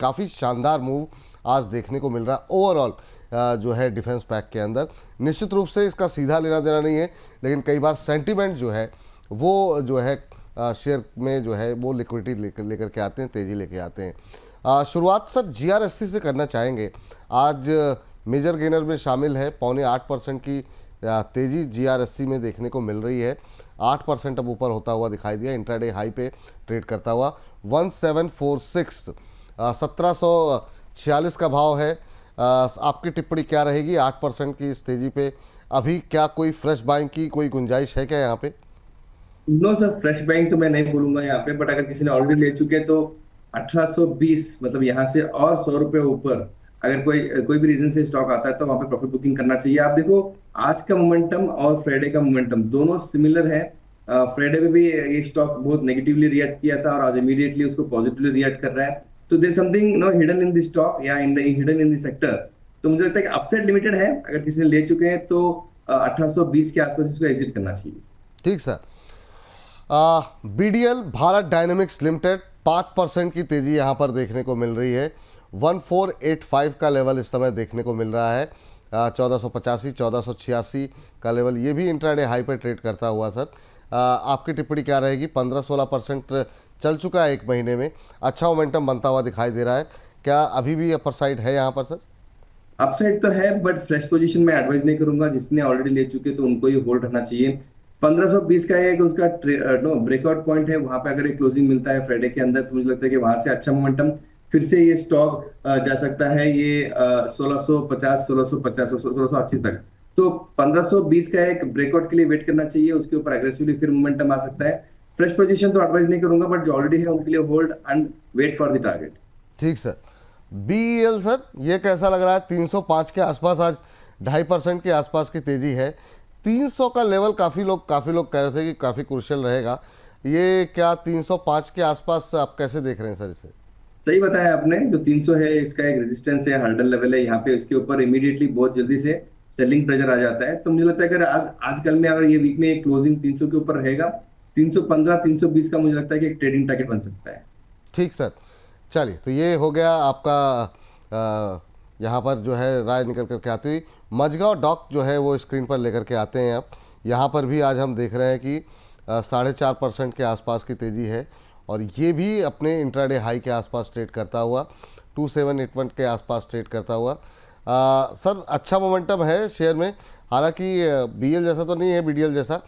काफ़ी शानदार मूव आज देखने को मिल रहा है ओवरऑल जो है डिफेंस पैक के अंदर। निश्चित रूप से इसका सीधा लेना देना नहीं है, लेकिन कई बार सेंटीमेंट जो है वो जो है शेयर में जो है वो लिक्विडिटी लेकर के आते हैं, तेज़ी लेके आते हैं। शुरुआत सर जीआरएससी से करना चाहेंगे। आज मेजर गेनर में शामिल है, 0.25% की तेज़ी जीआरएससी में देखने को मिल रही है। 8% अब ऊपर होता हुआ दिखाई दिया, इंट्राडे हाई पे ट्रेड करता हुआ। 1746 1746 का भाव है। आपकी टिप्पणी क्या रहेगी 8% की इस तेज़ी पे? अभी क्या कोई फ्रेश बाइंग की कोई गुंजाइश है क्या यहाँ पे? नो सर, फ्रेश बाइंग तो मैं नहीं बोलूंगा यहाँ पे, बट अगर किसी ने ऑलरेडी ले चुके हैं तो 1820 मतलब यहाँ से और 100 रुपए ऊपर अगर कोई कोई भी रीजन से स्टॉक आता है तो वहां पे प्रॉफिट बुकिंग करना चाहिए। आप देखो आज का मोमेंटम और फ्राइडे का मोमेंटम दोनों सिमिलर है। फ्राइडे में भी ये स्टॉक बहुत नेगेटिवली रिएक्ट किया था और आज इमीडिएटली उसको पॉजिटिवली रिएक्ट कर रहा है। तो there something no hidden in the stock या in the hidden in the sector. तो मुझे लगता है कि अपसाइड लिमिटेड है, अगर किसी ने ले चुके हैं तो 1820 के आसपास इसको एग्जिट करना चाहिए। ठीक sir. BDL Bharat dynamics limited 5% की तेज़ी यहाँ पर देखने को मिल रही है। 1485 का लेवल इस समय देखने को मिल रहा है। 1485 1486 का लेवल, ये भी इंट्राडे हाई पर ट्रेड करता हुआ सर। आपकी टिप्पणी क्या रहेगी? 15-16% चल चुका है एक महीने में, अच्छा मोमेंटम बनता हुआ दिखाई दे रहा है। क्या अभी भी अपर साइड है यहाँ पर सर? अपसाइड तो है, बट फ्रेश पोजीशन में एडवाइस नहीं करूंगा। जिसने ऑलरेडी ले चुके तो उनको ही होल्ड रहना चाहिए। 1520 का एक उसका नो ब्रेकआउट पॉइंट है, वहां पे अगर एक क्लोजिंग मिलता है फ्राइडे के अंदर तो मुझे लगता है कि वहां से अच्छा मोमेंटम फिर से ये स्टॉक जा सकता है। ये 1650 1650 1680 तक। तो 1520 का एक ब्रेकआउट के लिए वेट करना चाहिए, उसके ऊपर एग्रेसिवली फिर मोमेंटम आ सकता है। फ्रेश पोजीशन तो एडवाइस नहीं करूंगा, बट जो ऑलरेडी है उनके लिए hold and wait for the target. ठीक सर। बीईएल सर, ये कैसा लग रहा है? 305 के आसपास आज 2.5% के आसपास की तेज़ी है। 300 का लेवल काफ़ी लोग कह रहे थे कि काफ़ी क्रूशियल रहेगा। ये क्या 305 के आसपास आप कैसे देख रहे हैं सर इसे? सही बताया आपने, जो 300 है इसका एक रेजिस्टेंस है, हर्डल लेवल है। यहाँ पे इसके ऊपर इमीडिएटली बहुत जल्दी से सेलिंग प्रेशर आ जाता है। तो मुझे लगता है अगर आजकल में अगर ये वीक में क्लोजिंग 300 के ऊपर रहेगा, 315 320 का मुझे लगता है कि एक ट्रेडिंग टारगेट बन सकता है। ठीक सर। चलिए, तो ये हो गया आपका यहाँ पर जो है राय निकल करके आती हुई। मझगांव डॉक जो है वो स्क्रीन पर लेकर के आते हैं। अब यहाँ पर भी आज हम देख रहे हैं कि 4.5% के आसपास की तेज़ी है और ये भी अपने इंट्राडे हाई के आसपास ट्रेड करता हुआ 2781 के आसपास ट्रेड करता हुआ। सर अच्छा मोमेंटम है शेयर में, हालांकि बीएल जैसा तो नहीं है, बीडीएल जैसा,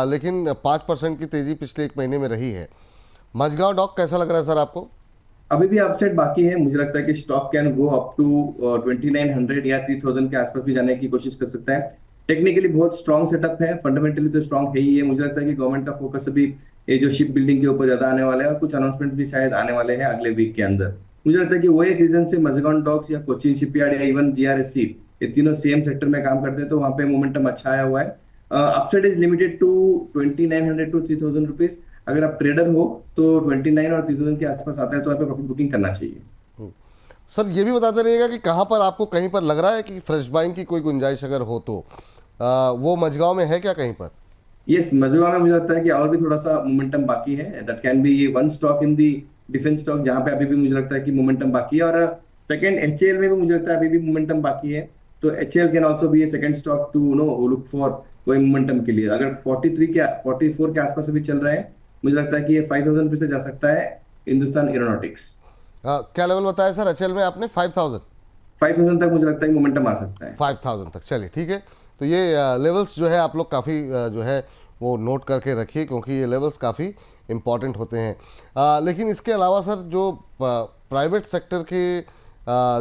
लेकिन 5% की तेज़ी पिछले एक महीने में रही है। मझगांव डॉक कैसा लग रहा है सर आपको? अभी भी अपसाइड बाकी है। मुझे लगता है कि stock can go up to 2900 या 3000 के आसपास भी जाने की कोशिश कर सकता है। टेक्निकली बहुत स्ट्रॉन्ग सेटअप है, फंडामेंटली तो स्ट्रॉन्ग है ही है। मुझे लगता है कि गवर्नमेंट का फोकस अभी ये जो शिप बिल्डिंग के ऊपर ज्यादा आने वाला है और कुछ अनाउंसमेंट भी शायद आने वाले हैं अगले वीक के अंदर। मुझे लगता है कि वो एक रीजन से मज़गांव डॉक्स या कोचीन शिपयार्ड या इवन जीआरएससी, ये तीनों सेम सेक्टर में काम करते हैं, तो वहां पे मोमेंटम अच्छा आया हुआ है। Upside is limited to 2900 to 3000 rupees. अगर आप ट्रेडर हो तो 29 और 3000 के आसपास आता है तो आप प्रॉफिट बुकिंग करना चाहिए। सर ये भी बताते रहिएगा कि कहाँ पर आपको कहीं पर लग रहा है कि फ्रेश बाइंग की कोई गुंजाइश अगर हो तो वो मझगांव में है क्या कहीं पर? यस, मज़गांव में मुझे लगता है कि और भी थोड़ा सा मोमेंटम बाकी है। That can be one stock in the defence stock जहां पे अभी भी मुझे लगता है कि मोमेंटम बाकी है। और सेकंड एचएएल में भी मुझे लगता है अभी भी मोमेंटम बाकी है। तो HAL can also be a second stock to no look for कोई मोमेंटम के लिए। अगर 44 के आसपास अभी चल रहा है, मुझे लगता है कि ये 5000 रुपये से जा सकता है हिंदुस्तान एरोनॉटिक्स। क्या लेवल बताया सर एचएल में आपने? 5000? 5000 तक मुझे लगता है कि मोमेंटम आ सकता है। 5000 तक, चलिए ठीक है। तो ये लेवल्स जो है आप लोग काफ़ी जो है वो नोट करके रखिए, क्योंकि ये लेवल्स काफ़ी इम्पॉर्टेंट होते हैं। लेकिन इसके अलावा सर जो प्राइवेट सेक्टर के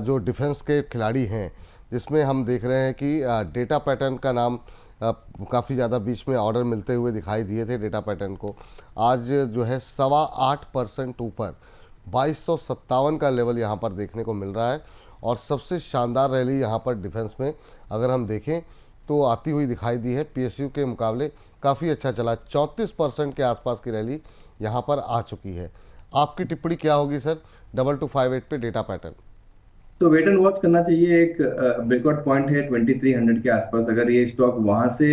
जो डिफेंस के खिलाड़ी हैं, जिसमें हम देख रहे हैं कि डेटा पैटर्न का नाम काफ़ी ज़्यादा बीच में ऑर्डर मिलते हुए दिखाई दिए थे डेटा पैटर्न को। आज जो है 8.25% ऊपर 2257 का लेवल यहाँ पर देखने को मिल रहा है। और सबसे शानदार रैली यहाँ पर डिफेंस में अगर हम देखें तो आती हुई दिखाई दी है। पीएसयू के मुकाबले काफ़ी अच्छा चला, 34% के आसपास की रैली यहाँ पर आ चुकी है। आपकी टिप्पणी क्या होगी सर 2258 पे डेटा पैटर्न? तो वेट एंड वॉच करना चाहिए। एक ब्रेकआउट पॉइंट है 2300 के आसपास। अगर ये स्टॉक वहां से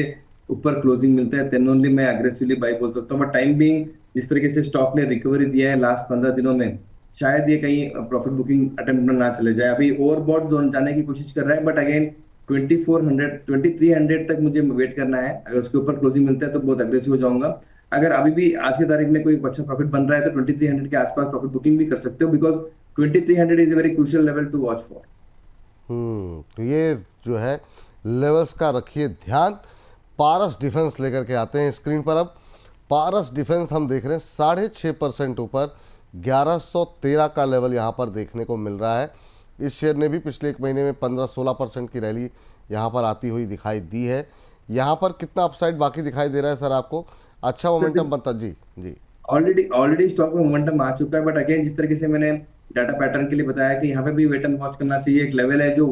ऊपर क्लोजिंग मिलता है देन ओनली मैं एग्रेसिवली बाई बोल सकता हूँ। बट टाइम बीइंग जिस तरीके से स्टॉक ने रिकवरी दिया है लास्ट 15 दिनों में, शायद ये कहीं प्रॉफिट बुकिंग अटेम्प्ट में ना चले जाए। अभी ओवरबॉट जोन जाने की कोशिश कर रहा है, बट अगेन 2400 2300 तक मुझे वेट करना है। अगर उसके ऊपर क्लोजिंग मिलता है तो बहुत अग्रेसिव हो जाऊंगा। अगर अभी भी आज की तारीख में कोई अच्छा प्रॉफिट बन रहा है तो 2300 के आसपास प्रॉफिट बुकिंग भी कर सकते हो, because 2300 is a very crucial level to watch for. तो ये जो है लेवल्स का रखिए ध्यान। पारस डिफेंस लेकर के आते हैं स्क्रीन पर। अब पारस डिफेंस हम देख रहे हैं 6.5% ऊपर 1113 का लेवल यहाँ पर देखने को मिल रहा है। इस शेयर ने भी पिछले एक महीने में 15-16% की रैली यहाँ पर आती हुई दिखाई दी है। यहाँ पर कितना अपसाइड बाकी दिखाई दे रहा है सर आपको? अच्छा मोमेंटम बनता जी जी। ऑलरेडी ऑलरेडी स्टॉक में मोमेंटम आ चुका है, बट अगेन जिस तरीके से मैंने डाटा पैटर्न के लिए बताया कि यहाँ पे भी वेट एंड वॉच करना चाहिए। एक लेवल है जो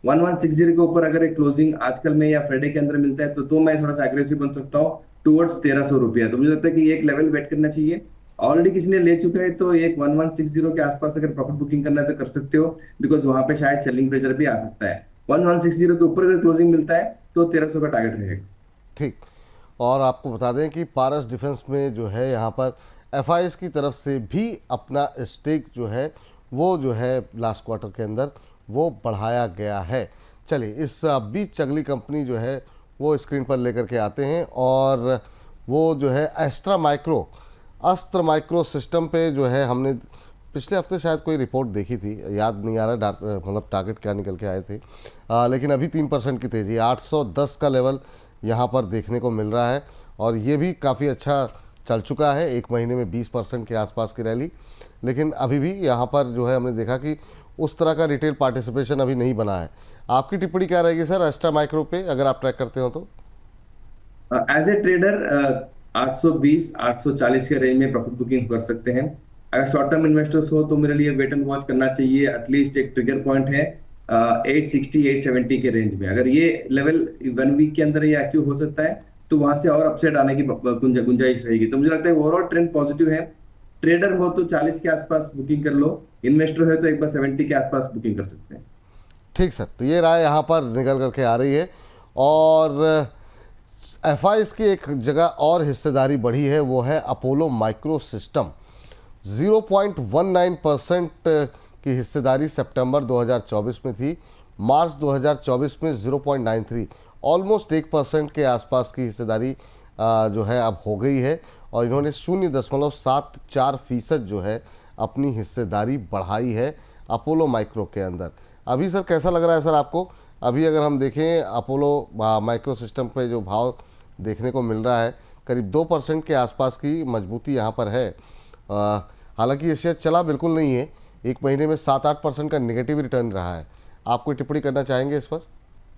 1160 के ऊपर अगर एक क्लोजिंग आजकल में या फ्राइडे के अंदर मिलता है तो मैं थोड़ा सा एग्रेसिव बन सकता हूँ टुवर्ड्स 1300 रुपया। तो मुझे लगता है कि एक लेवल वेट करना चाहिए। ऑलरेडी किसी ने ले चुका है तो एक 1160 के आसपास अगर प्रॉफिट बुकिंग करना है तो कर सकते हो, बिकॉज वहां पे शायद सेलिंग प्रेशर भी आ सकता है। 1160 के ऊपर अगर क्लोजिंग मिलता है तो 1300 का टारगेट रहेगा। ठीक। और आपको बता दें कि पारस डिफेंस में जो है यहाँ पर एफआईएस की तरफ से भी अपना स्टेक जो है वो जो है लास्ट क्वार्टर के अंदर वो बढ़ाया गया है। चलिए इस बीच अगली कंपनी जो है वो स्क्रीन पर लेकर के आते हैं और वो जो है अस्त्र माइक्रो सिस्टम पे जो है हमने पिछले हफ्ते शायद कोई रिपोर्ट देखी थी, याद नहीं आ रहा मतलब टारगेट क्या निकल के आए थे। लेकिन अभी 3% की तेज़ी 810 का लेवल यहाँ पर देखने को मिल रहा है और ये भी काफ़ी अच्छा चल चुका है। एक महीने में 20% के आसपास की रैली, लेकिन अभी भी यहाँ पर जो है हमने देखा कि उस तरह का रिटेल पार्टिसिपेशन अभी नहीं बना है। आपकी टिप्पणी क्या रहेगी सर अस्ट्रा माइक्रो पे, अगर आप ट्रैक करते हो तो? एज ए ट्रेडर 820 840 के रेंज में प्रॉफिट बुकिंग कर सकते हैं। अगर शॉर्ट टर्म इन्वेस्टर्स हो तो मेरे लिए वेट एंड वॉच करना चाहिए। एटलीस्ट एक ट्रिगर पॉइंट है 860 870 के रेंज में। अगर ये लेवल 1 वीक के अंदर ये अचीव हो सकता है तो वहां से और अपसाइड आने की गुंजाइश रहेगी। तो मुझे लगता है ओवरऑल ट्रेंड पॉजिटिव है। ट्रेडर हो तो 40 के आसपास बुकिंग कर लो, इन्वेस्टर है तो एक बार 70 के आसपास बुकिंग कर सकते हैं। ठीक सर, तो ये राय यहाँ पर निकल करके आ रही है। और एफआईएस की एक जगह और हिस्सेदारी बढ़ी है, वो है अपोलो माइक्रो सिस्टम। 0.19% की हिस्सेदारी सितंबर 2024 में थी, मार्च 2024 में 0.93, ऑलमोस्ट 1% के आसपास की हिस्सेदारी जो है अब हो गई है और इन्होंने 0.74% जो है अपनी हिस्सेदारी बढ़ाई है अपोलो माइक्रो के अंदर। अभी सर कैसा लग रहा है सर आपको? अभी अगर हम देखें अपोलो माइक्रो सिस्टम पे जो भाव देखने को मिल रहा है करीब 2% के आसपास की मजबूती यहाँ पर है। हालांकि ये शेयर चला बिल्कुल नहीं है, एक महीने में 7-8% का नेगेटिव रिटर्न रहा है। आप कोई टिप्पणी करना चाहेंगे इस पर?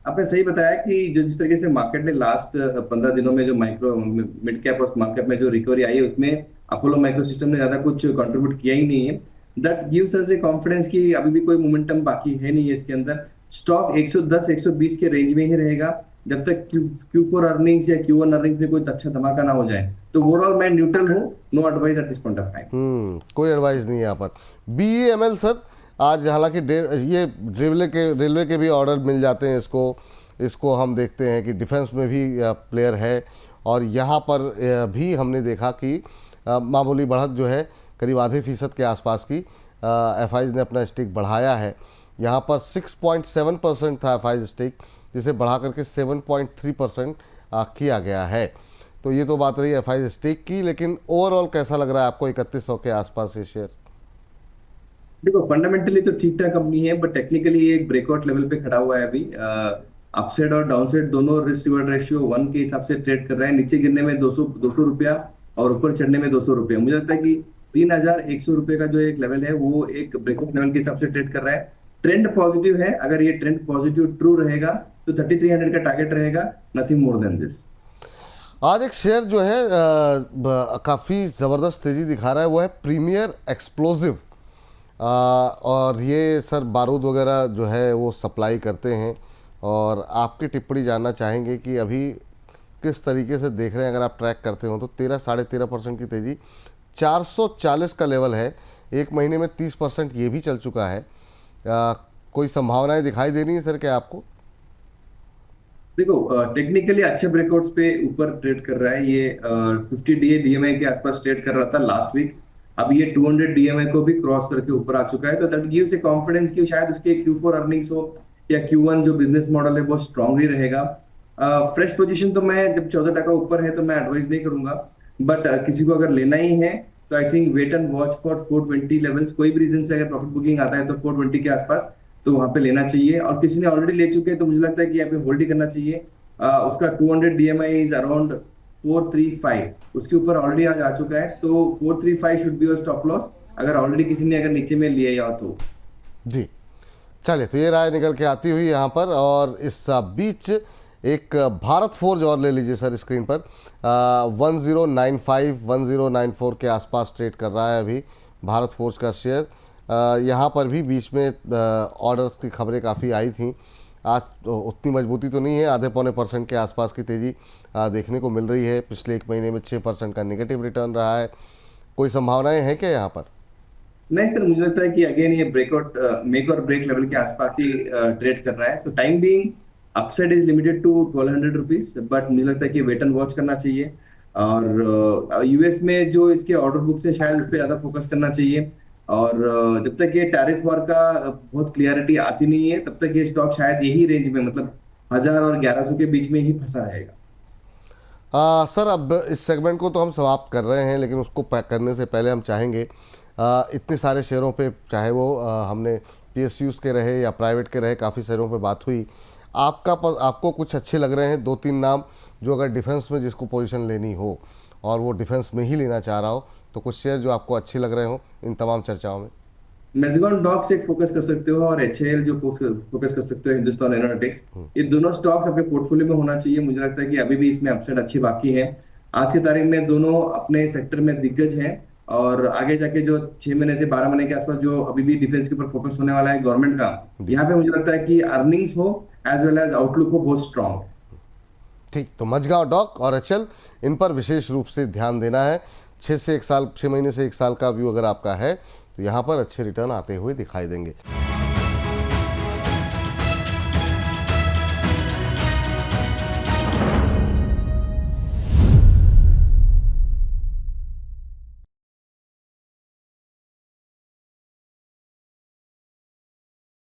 आपने सही बताया कि जो जिस तरीके से मार्केट ने लास्ट 15 दिनों में जो माइक्रो मिड कैप और स्मॉल कैप में जो रिकवरी आई है उसमें अपोलो माइक्रो सिस्टम ने ज्यादा कुछ कंट्रीब्यूट किया ही नहीं है। That gives us A confidence कि अभी भी कोई मोमेंटम बाकी है नहीं है इसके अंदर। स्टॉक 110 120 के रेंज में ही रहेगा जब तक Q4 अर्निंग्स या Q1 अर्निंग्स में कोई अच्छा धमाका ना हो जाए। तो ओवरऑल मैं न्यूट्रल हूँ, no advice at this point of time. कोई एडवाइस नहीं है यहाँ पर। BEML सर आज हालांकि ये रेलवे के भी ऑर्डर मिल जाते हैं इसको हम देखते हैं कि डिफेंस में भी प्लेयर है और यहाँ पर भी हमने देखा कि मामूली बढ़त जो है करीब आधे फीसद के आसपास की एफआईज ने अपना स्टेक बढ़ाया है। यहाँ पर 6.7% था एफआईज स्टेक, जिसे बढ़ा करके 7.3% किया गया है। तो ये तो बात रही एफआईज स्टेक की, लेकिन ओवरऑल कैसा लग रहा है आपको 3100 के आसपास ये शेयर? देखो फंडामेंटली तो ठीक ठाक कंपनी है, बट टेक्निकली एक ब्रेकआउट लेवल पे खड़ा हुआ है अभी। अपसाइड और डाउनसाइड दोनों रिस्क रिवॉर्ड रेशियो 1 के हिसाब से ट्रेड कर रहा है। नीचे गिरने में 200 रुपया और ऊपर चढ़ने में 200 रुपया। मुझे लगता है कि 3100 रुपये का जो एक लेवल है वो एक ब्रेकआउट लेवल के हिसाब से ट्रेड कर रहा है। ट्रेंड पॉजिटिव है, अगर ये ट्रेंड पॉजिटिव ट्रू रहेगा तो 3300 का टारगेट रहेगा, नथिंग मोर देन दिस। आज एक शेयर जो है काफ़ी ज़बरदस्त तेज़ी दिखा रहा है, वो है प्रीमियर एक्सप्लोजिव। और ये सर बारूद वगैरह जो है वो सप्लाई करते हैं और आपकी टिप्पणी जानना चाहेंगे कि अभी किस तरीके से देख रहे हैं। अगर आप ट्रैक करते हो तो 13-13.5% की तेज़ी, 440 का लेवल है, एक महीने में 30% ये भी चल चुका है। कोई संभावनाएं दिखाई दे रही है सर क्या आपको? देखो टेक्निकली अच्छे ब्रेकआउट्स पे ऊपर ट्रेड कर रहा है ये। 50 DA DMA के आसपास ट्रेड कर रहा था लास्ट वीक। अब ये 200 DMA को भी क्रॉस करके ऊपर आ चुका है, तो दैट गिव्स ए कॉन्फिडेंस कि शायद उसके Q4 अर्निंग्स हो या Q1 जो बिजनेस मॉडल है वो स्ट्रांगली रहेगा। फ्रेश पोजीशन तो मैं जब 14 टका ऊपर है तो मैं एडवाइस नहीं करूंगा, बट किसी को अगर लेना ही है तो I think wait and watch for 420 levels. कोई भी रीजन से अगर प्रॉफिट बुकिंग आता है तो 420 के आसपास तो वहां पे लेना चाहिए, और किसी ने ऑलरेडी ले चुके हैं तो मुझे लगता है कि यहाँ पे होल्ड ही करना चाहिए। उसका 200 DMI इज अराउंड 435, उसके ऊपर ऑलरेडी आज आ चुका है, तो 435 should be your stop loss अगर ऑलरेडी किसी ने अगर नीचे में लिया या तो। जी चलिए, तो ये राय निकल के आती हुई यहाँ पर। और इस बीच एक भारत फोर्ज और ले लीजिए सर स्क्रीन पर। 1095 1094 के आसपास ट्रेड कर रहा है अभी भारत फोर्ज का शेयर। यहाँ पर भी बीच में ऑर्डर्स की खबरें काफ़ी आई थी। आज तो उतनी मजबूती तो नहीं है, आधे पौने % के आसपास की तेज़ी देखने को मिल रही है। पिछले 1 महीने में 6% का नेगेटिव रिटर्न रहा है। कोई संभावनाएं हैं क्या यहाँ पर? नहीं सर, मुझे लगता है कि अगेन ये ब्रेकआउट मेक और ब्रेक लेवल के आसपास ही ट्रेड कर रहा है, तो time being upside is limited to 1200 rupees, but मुझे लगता है कि वेट एंड वॉच करना चाहिए। और यूएस में जो इसके ऑर्डर बुक है शायद उस पर ज्यादा फोकस करना चाहिए, और जब तक ये टैरिफ वॉर का बहुत क्लियरिटी आती नहीं है तब तक ये स्टॉक शायद यही रेंज में, मतलब 1000 और 1100 के बीच में ही फंसा रहेगा। सर अब इस सेगमेंट को तो हम समाप्त कर रहे हैं, लेकिन उसको पैक करने से पहले हम चाहेंगे इतने सारे शेयरों पे, चाहे वो हमने PSUs के रहे या प्राइवेट के रहे, काफ़ी शेयरों पे बात हुई। आपको कुछ अच्छे लग रहे हैं 2-3 नाम, जो अगर डिफेंस में जिसको पोजीशन लेनी हो और वो डिफेंस में ही लेना चाह रहा हो, तो कुछ शेयर जो आपको अच्छे लग रहे हो इन तमाम चर्चाओं में? मेजगॉन डॉक्स एक फोकस कर सकते हो, और HAL जो फोकस कर सकते हो, हिंदुस्तान एरोनॉटिक्स। ये दोनों स्टॉक्स अपने पोर्टफोलियो में होना चाहिए। मुझे लगता है कि अभी भी इसमें अपसाइड अच्छी बाकी है। आज की तारीख में दोनों अपने सेक्टर में दिग्गज हैं, और आगे जाके जो 6 महीने से 12 महीने के आसपास जो अभी भी डिफेंस के ऊपर फोकस होने वाला है गवर्नमेंट का, यहाँ पे मुझे लगता है कि अर्निंग्स हो एज वेल एज आउटलुक हो बहुत स्ट्रांग। ठीक, तो मझगांव डॉक और HL इन पर विशेष रूप से ध्यान देना है। 6 महीने से 1 साल का व्यू अगर आपका है तो यहाँ पर अच्छे रिटर्न आते हुए दिखाई देंगे।